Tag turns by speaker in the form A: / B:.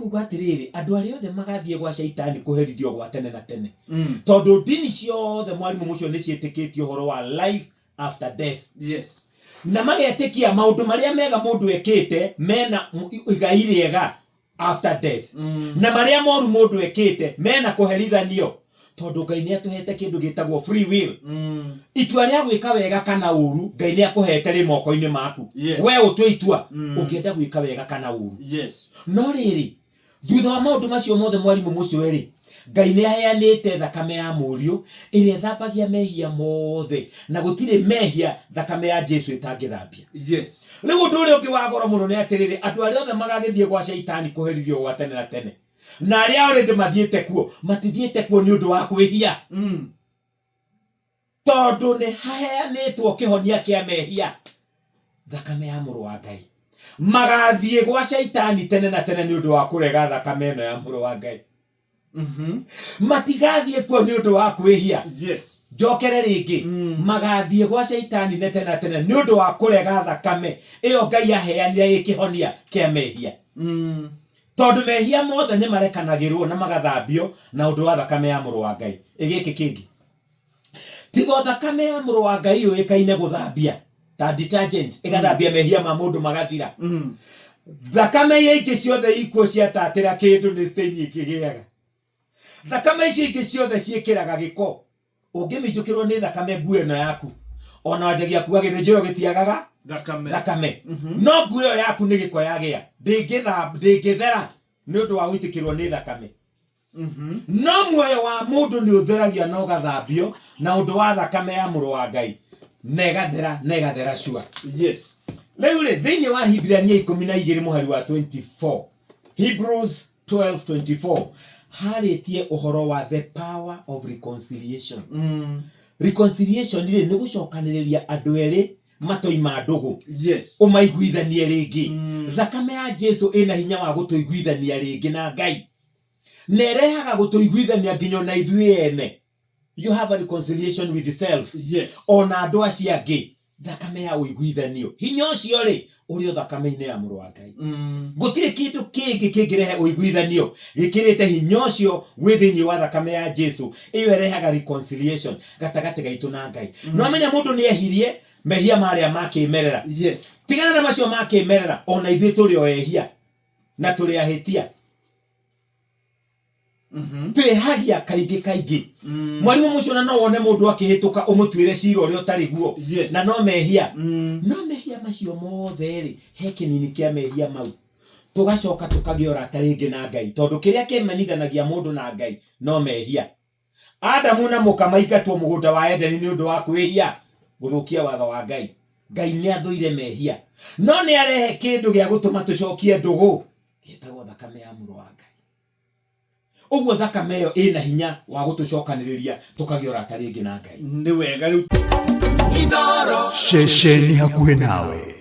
A: kuga atiriri andu aria othe magathie gwa shaitani kuherithio gwa tene na tene tondu dini ciothe mwarimu mucio ni cietikitie uhoro wa life after death.
B: Yes.
A: Na magetikia maundu maria mega mundu ekite mena igai riega after death. Na maria moru mundu ekite mena kuherithanio tondu Ngai ni atuhete kindu gitagwo free will. Itua ria gwika wega kana uru Ngai ni akuhete ri moko-ini maku.
B: Yes.
A: We utwe itua ungienda gwika wega kana uru.
B: Yes.
A: No riri thutha wa maundu macio mothe mwarimu mucio ri Ngai ni aheanite thakame ya murio iria thambagia mehia mothe na gutire mehia thakame ya Jesu itangithambia.
B: Yes.
A: Riu undu uria ungi wa goro muno ni atiriri andu aria othe magagithie gwa shaitani kuherithio gwa tene na tene na aria already mathiete kuo matithiete kuo ni undu wa kwihia tondu ni haheanitwo kihonia kia mehia thakame ya muru wa Ngai magathie gwa shaitani tene na tene ni undu wa kurega thakame ino ya muru wa Ngai. Matigathie kuo ni undu wa kwihia.
B: Yes.
A: Jokere ringi magathie gwa shaitani nete na tene ni undu wa kurega thakame iyo Ngai aheanire ikihonia kia mehia. Tondu mehia mothe ni marekanagirwo na magathambio na undu wa thakame ya muru wa Ngai. Igiki kingi tigo thakame ya muru wa Ngai yo ikaine guthambia ta detergent igathambia mehia ma mundu magathira. Thakame ya iki ciothe ikuo ciatatira kindu ni stain ikigiaga. Thakame ici ingĩ ciothe ciĩkĩraga gĩko ũngĩmĩjũkĩrwo nĩ thakame nguo ĩno yaku ona wanjagia kuga gĩthĩnjĩro gĩtiagaga thakame no nguo ĩyo yaku nĩ gĩko yagĩa ndĩngĩthera nĩ ũndũ wa gũitĩkĩrwo nĩ thakame. No muoyo wa mũndũ nĩ ũtheragia na ũgathambio na ũndũ wa thakame ya mũrũ wa Ngai na ĩgathera sure.
B: Yes.
A: Rĩu rĩ thĩinĩ wa Hibrania 12 mũhari wa 24 Hebrews 12:24 haritie uhoro wa the power of reconciliation. Reconciliation ni gucokaniriria andu eri matoima ndugu.
B: Yes.
A: Umaiguithanie ringi. Thakame ya Jesu ina hinya wa gutuiguithania ringi na Ngai. Nerehaga gutuiguithania nginyo na ithuĩ ene. You have a reconciliation with yourself.
B: Yes.
A: Ona andu acio angi thakame ya uiguithanio. Hinya ucio ri uri thakame-ini ya mũrũ wa Ngai. Gutire kindu kingi kingirehe uiguithanio gikirite hinya ucio withinyi wa thakame ya Jesu. Iyo erehaga reconciliation gatagati gaitu na Ngai. No amenya mundu ni ehirie mehia maria makimerera.
B: Yes.
A: Tigana na macio makimerera ona ithuĩ turi o ehia na turi ahitia. Twehagia kaingi mwarimu mucio na no wone mundu akihituka umutwire cira uria utari guo na no mehia macio mothe ri he kinini kia mehia mau tugacoka tukagiora taringi na Ngai tondu kiria kimenithanagia mundu na Ngai no mehia. Adamu na muka maingatwo mugunda wa Edeni ni undu wa kwihia guthukia watho wa Ngai. Ngai ni athuire mehia no ni arehe kindu gia gutuma tucokie ndugu gitagwo thakame ya mũrũ wa Ngai. Uguo thakame yo ina hinya wa gutucokaniriria tukagiora taringi na Ngai.
B: Ni wega riu
C: Shesheni hakuhe nawe.